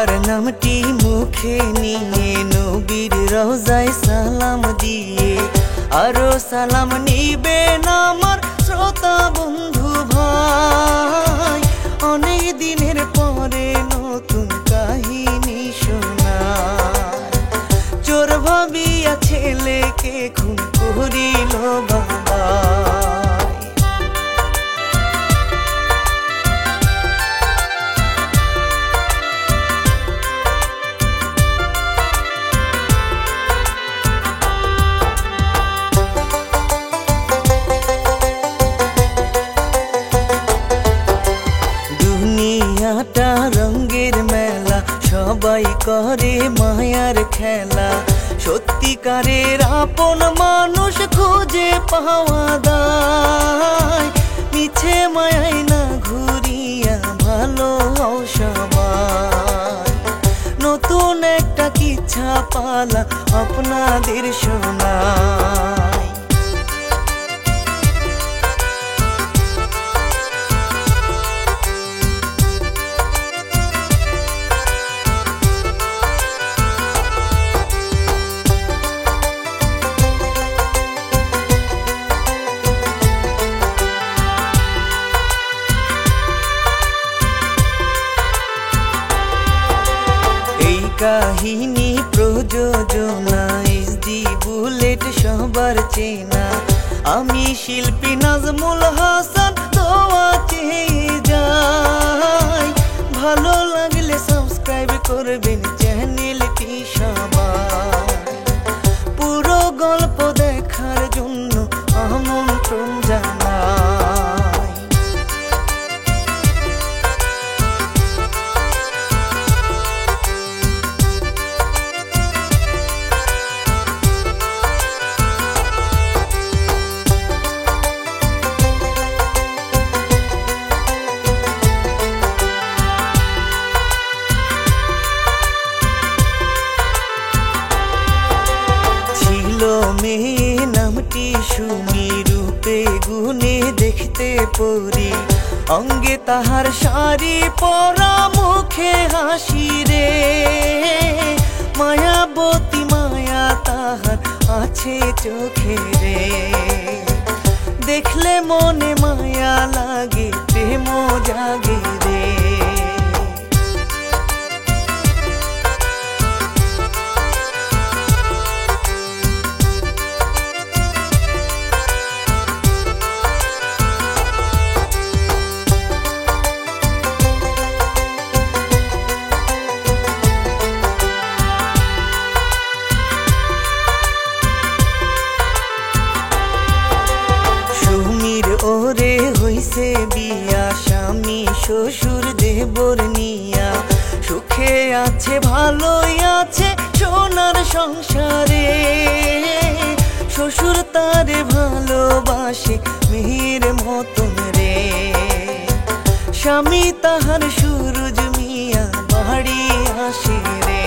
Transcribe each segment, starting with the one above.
বাবার নামটি মুখে নিয়ে নবীর রওজায় সালাম দিয়ে আরো সালাম নিবেন আমার শ্রোতা বন্ধু ভাই। অনেক দিনের পরে নতুন কাহিনী শোনায়, চোর ভাবিয়া ছেলেকে খুন করিল বাবা। দুনিয়াটা রঙের মেলা, সবাই করে মায়ার খেলা। সত্যিকারের আপন মানুষ খুঁজে পাওয়া দায়, মিছে মায়াই না ঘুরিয়া ভালো হও সবাই। নতুন একটা কিচ্ছা পালা আপনাদের শোনায়। কাহিনী প্রযোজনা SD বুলেট সবার চেনা। আমি শিল্পী নাজমুল হাসান দোয়া চেয়ে যাই, ভালো লাগলে সাবস্ক্রাইব করবেন চ্যানেলটি সবাই। পুরো গল্প দেখার জন্য আমন্ত্রণ জানাই। মেয়ে নামটি শুনি, রূপে গুণে দেখতে পরি। অঙ্গে তাহার শাড়ি পরা, মুখে হাসি রে। মায়াবতী মায়া তাহার আছে চোখে রে। দেখলে মনে মায়া লাগে, প্রেম জাগে রে। ওরে হইছে বিয়া, স্বামী শ্বশুর দেবর নিয়া। সুখে আছে ভালোই আছে সোনার সংসারে। শ্বশুর তারে ভালোবাসে মেয়ের মতন রে। স্বামী তাহার সুরজ মিয়া বাড়ি আসে রে।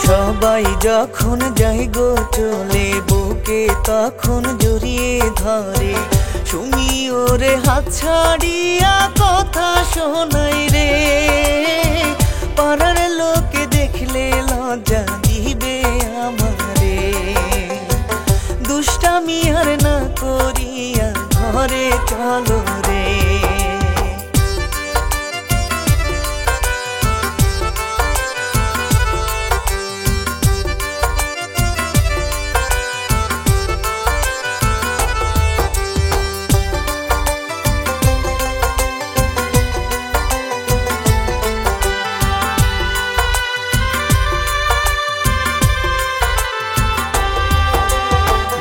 সবাই যখন যাই গো চলে, বুকে তখন জড়িয়ে ধরে। শুনি ওরে হাত ছাড়িয়া কথা শোনাই রে। পাড়ার লোকে দেখলে লজ্জা দিবে আমারে। দুষ্টামি আর না করিয়া ঘরে চলো রে।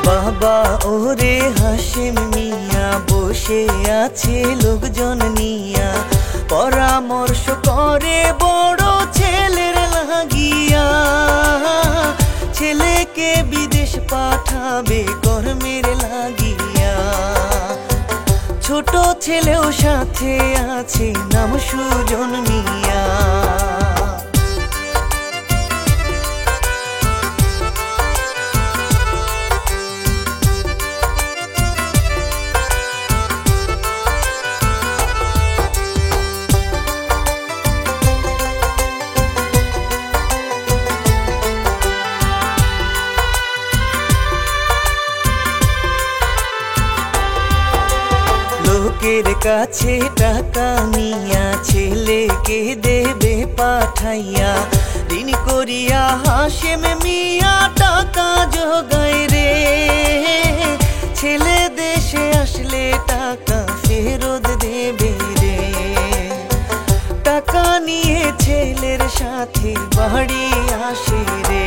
বাবা ওরে হাশেম মিয়া বসে আছে লোকজন নিয়া। পরামর্শ করে বড় ছেলের লাগিয়া। ছেলেকে বিদেশ পাঠাবে কর্মের লাগিয়া, ছোট ছেলেও সাথে আছে নাম সুজন মিয়া। লোকের কাছে টাকা নিয়া ছেলেকে দেবে পাঠাইয়া, ঋণ করিয়া হাশেম মিয়া টাকা জোগায় রে। ছেলে দেশে আসলে টাকা ফেরত দেবে রে। টাকা নিয়ে ছেলের সাথে বাড়ি আসে রে।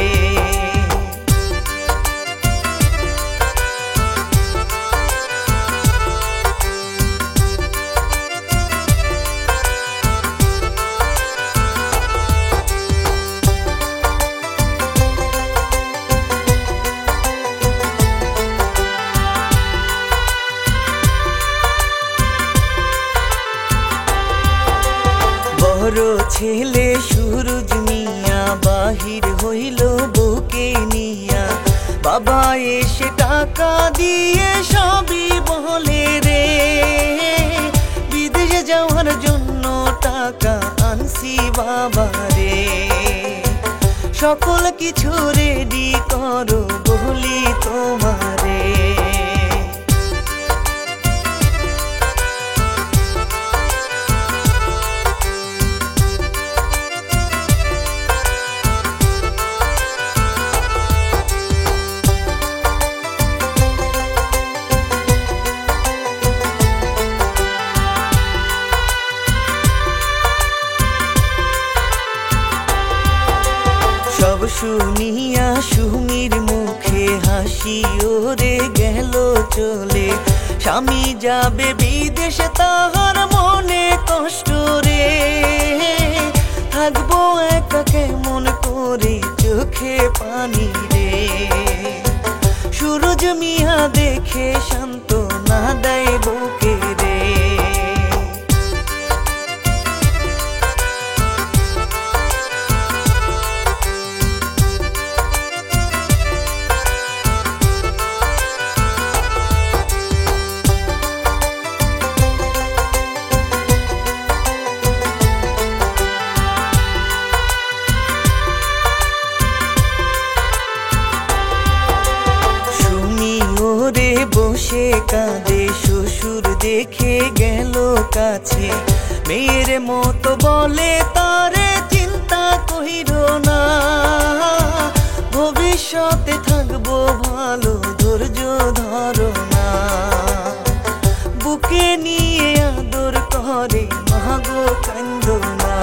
বড় ছেলে সুরজ মিয়া বাহির হইল বউকে নিয়া, বাবা এসে টাকা দিয়ে সবই বলে রে। বিদেশে যাওয়ার জন্য টাকা আনছি বাবা রে। সকল কিছু রেডি করো বলি তোমারে। সব শুনিয়া সুমির মুখে হাসি ওরে গেল চলে। স্বামী যাবে বিদেশে তাহার মনে কষ্ট রে। থাকবো একা কেমন করে চোখে পানি রে। সুরজ মিয়া দেখে শান্ত না দেয় বুকে রে। বসে কাঁদে শ্বশুর দেখে গেল কাছে। মেয়ের মতো বলে তারে চিন্তা কইরো না। ভবিষ্যতে থাকবো ভালো ধৈর্য ধরো না। বুকে নিয়ে আদর করে মাগো কান্দো না।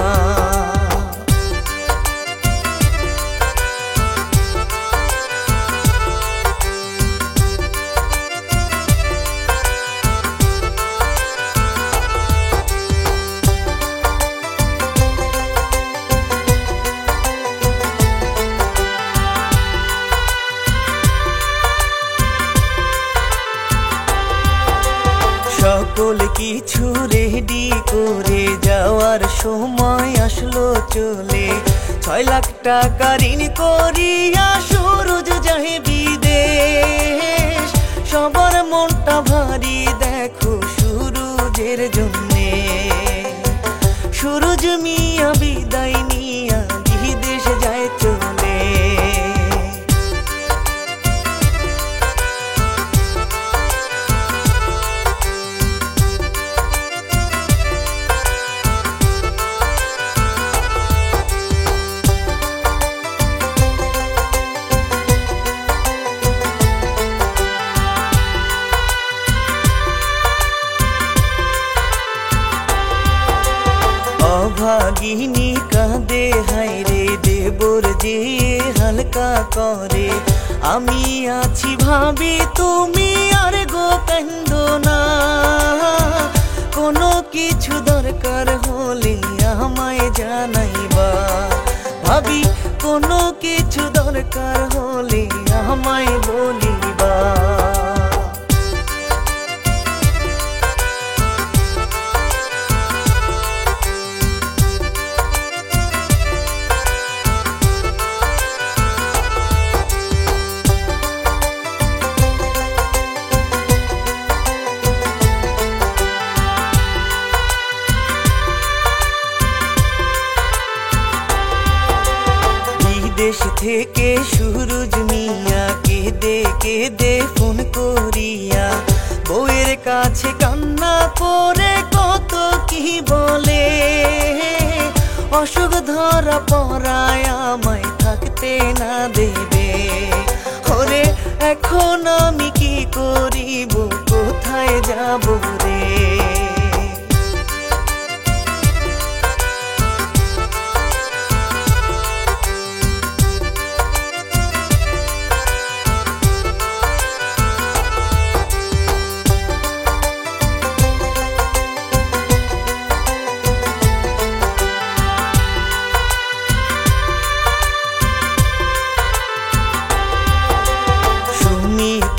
সকল কিছু রেডি করে যাওয়ার সময় আসলো চলে। 6 লাখ টাকা ঋণ করিয়া সুরজ যাহে বিদেশ। সবার মনটা ভারী দেখো সুরজের জন্যে। সুরজ মিয়া বিদায় নিয়া বিদেশ যায় চলে। অভাগিনী কাঁদে হায় রে দেবর যে হালকা করে। আমি আছি ভাবি তুমি আর গো কান্দো না। কোনো কিছু দরকার হলে আমায় জানাইবা। ভাবি কোনো কিছু দরকার হলে আমায় বলিবা। দেশ থেকে সুরুজ মিয়া কেঁদে কেঁদে ফোন করিয়া বউয়ের কাছে কান্না করে কত কি বলে। অসুখ ধরা পড়ায় আমায় থাকতে না দেবে। ওরে এখন আমি কি করিব, কোথায় যাব রে।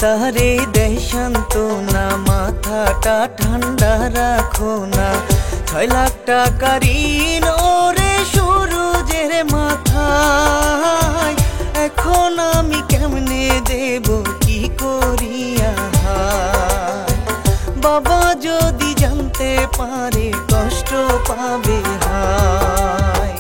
তারে দেয় সান্ত্বনা, মাথাটা ঠান্ডা রাখো না। 6 লাখ টাকার ঋণ ওরে সুরুজের মাথায়। এখন আমি কেমনে দেব, কি করিয়া হায়। বাবা যদি জানতে পারে কষ্ট পাবে হায়।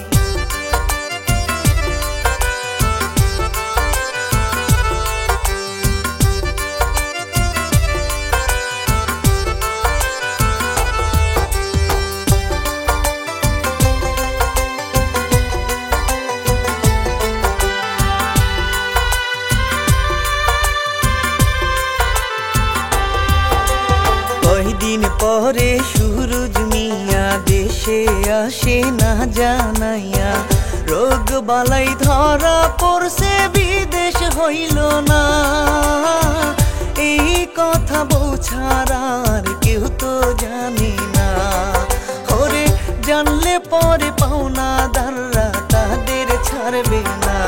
কয়দিন পরে সুরুজ মিয়া দেশে আসে না জানাইয়া। রোগ বালাই ধরা পড়ছে, বিদেশ হইল না। এই কথা বউ ছাড়া আর কেউ তো জানে না। ওরে জানলে পরে পাওনাদাররা তাদের ছাড়বে না।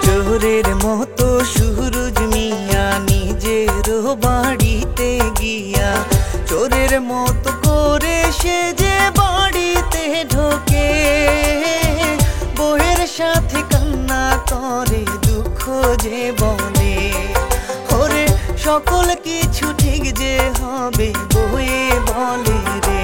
চোরের মতো সুরুজ মিয়া নিজের বাড়িতে গিয়া চোরের মতো করে সে যে বাড়িতে ঢোকে। বউয়ের সাথে কান্না করে, দুঃখ যে বলে। ওরে সকল কিছু ঠিক যে হবে, বউয়ে বলে রে।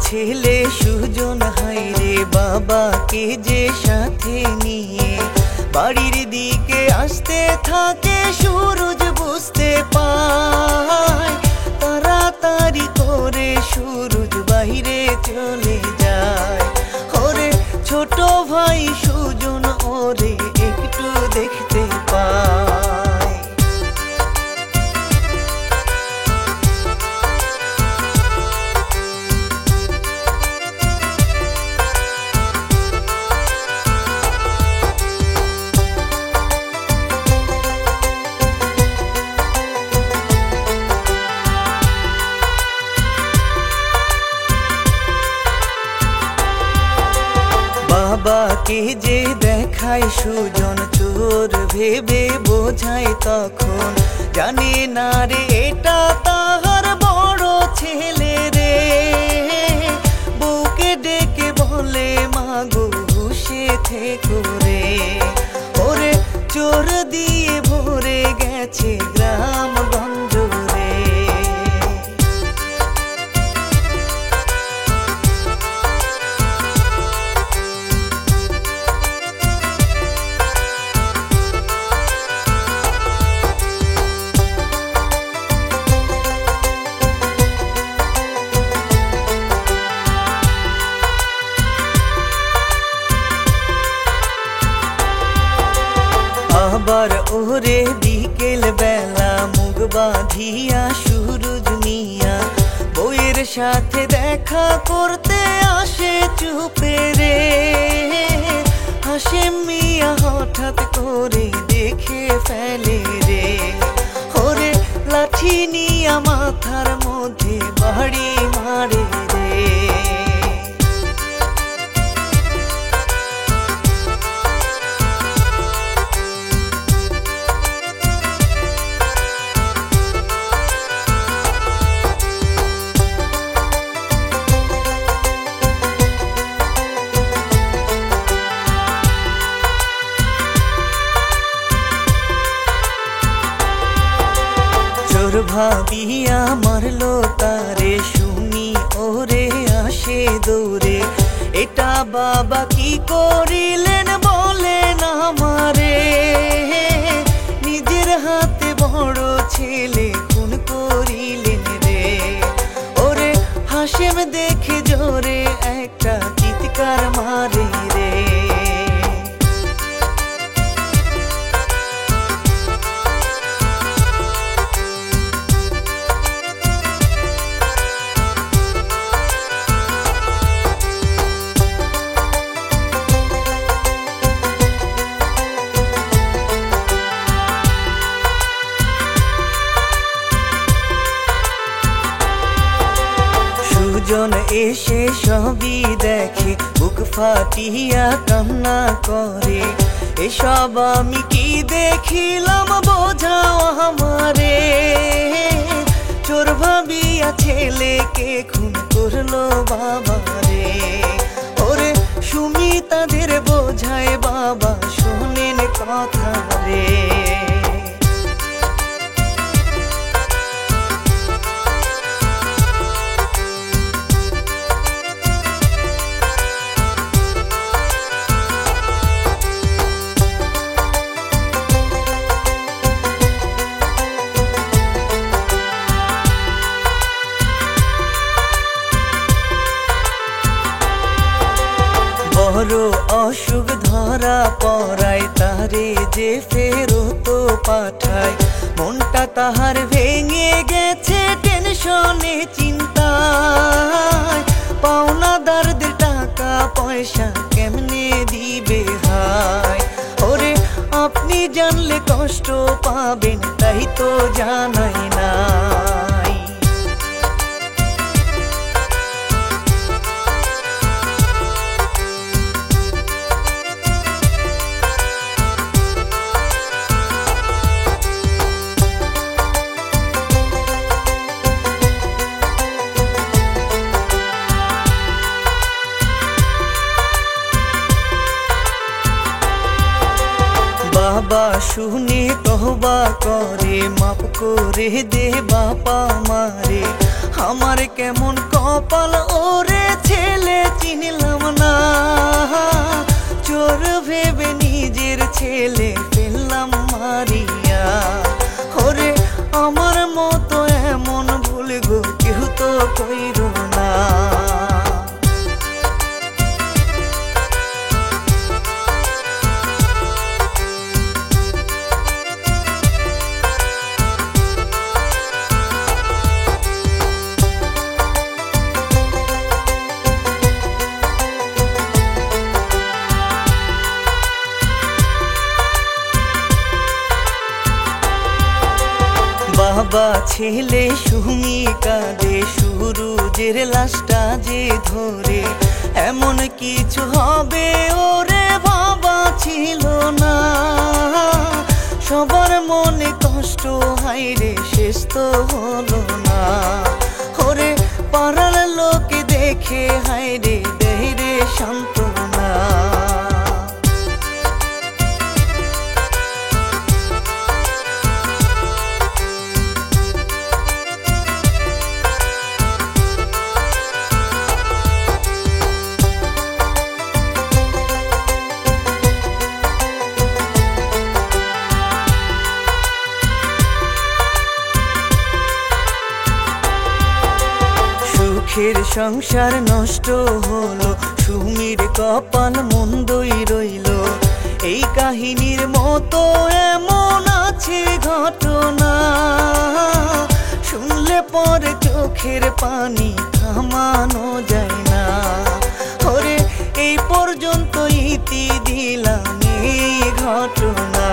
ছেলে সুজন হায়রে বাবাকে যে সাথে নিয়ে বাড়ির দিকে আসতে থাকে। সুরুজ বুঝতে পায়, তাড়াতাড়ি করে সুরুজ বাইরে চলে যায়। ওরে ছোট ভাই সুজন ওরে একটু দেখতে পায়। বাবাকে যে দেখায় সুজন চোর ভেবে বোঝায়, তখন জানে না রে এটা তাহার বড় ছেলে রে। বউকে ডেকে বলে মাগো হুঁশে থেকো রে। ওরে চোর দিয়ে ভরে গেছে গ্রামগঞ্জ রে। বিকেল বেলা মুখ বাঁধিয়া সুরুজ মিয়া বউয়ের সাথে দেখা করতে আসে চুপে রে। হাশেম মিয়া হঠাৎ করে দেখে ফেলে রে, ওরে লাঠি নিয়া মাথার মধ্যে বাড়ি মারে রে। ভাবিয়া মারলো তারে শুনি ওরে আসে দৌড়ে, এটা বাবা কি করিলেন বলেন আমারে। নিজের হাতে বড় ছেলে খুন করিলেন রে, ওরে হাশেম দেখে জোরে একটা চিৎকার মারে রে। জন এসে সবই দেখে বুক ফাটিয়া কান্না করে, এসব আমি কি দেখিলাম বোঝাও আমারে। চোর ভাবিয়া ছেলেকে খুন করলো বাবারে, ওরে সুমি তাদের বোঝায় বাবা শোনেন কথা রে। বড় অসুখ ধরা পড়ায় তারে যে ফেরত পাঠায়, মনটা তাহার ভেঙে গেছে টেনশনে চিন্তায়। পাওনাদারদের টাকা পয়সা কেমনে দিবে হায়, ওরে আপনি জানলে কষ্ট পাবেন তাই তো জানাই নাই। বাবা শুনে তওবা করে মাফ করে দে বাবা মারে, আমার কেমন কপাল ওরে ছেলে চিনলাম না। চোর ভেবে নিজের ছেলে ফেললাম মারিয়া, ওরে আমার মতো এমন ভুল গো কেউ তো কইরো না। বাবা ছেলে সুমি কাঁদে সুরুজের লাশটা যে ধরে, এমন কিছু হবে ওরে বাবা ছিল না। সবার মনে কষ্ট হাইরে শেষ তো হলো না, ওরে পাড়ার লোকে দেখে হাইরে দেয় রে সান্ত্বনা। সুখের সংসার নষ্ট হলো, সুমির কপাল মন্দই রইল। এই কাহিনীর মতো এমন আছে ঘটনা, শুনলে পরে চোখের পানি থামানো যায় না। ওরে এই পর্যন্ত ইতি দিলাম এই ঘটনা।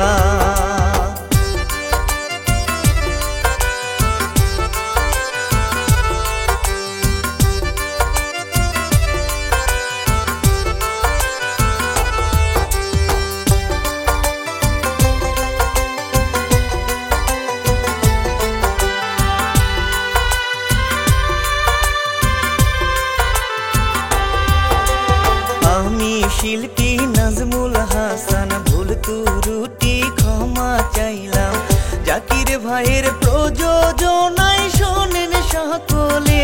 আমি শিল্পী নাজমুল হাসান ভুল ত্রুটি ক্ষমা চাইলাম। জাকির ভাইয়ের প্রযোজনায় শোনেন সকলে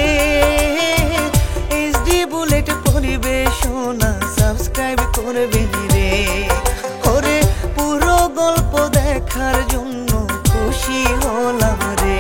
HD বুলেট পরিবেশনা, সাবস্ক্রাইব করবেন রে। ওরে পুরো গল্প দেখার জন্য খুশি হলাম রে।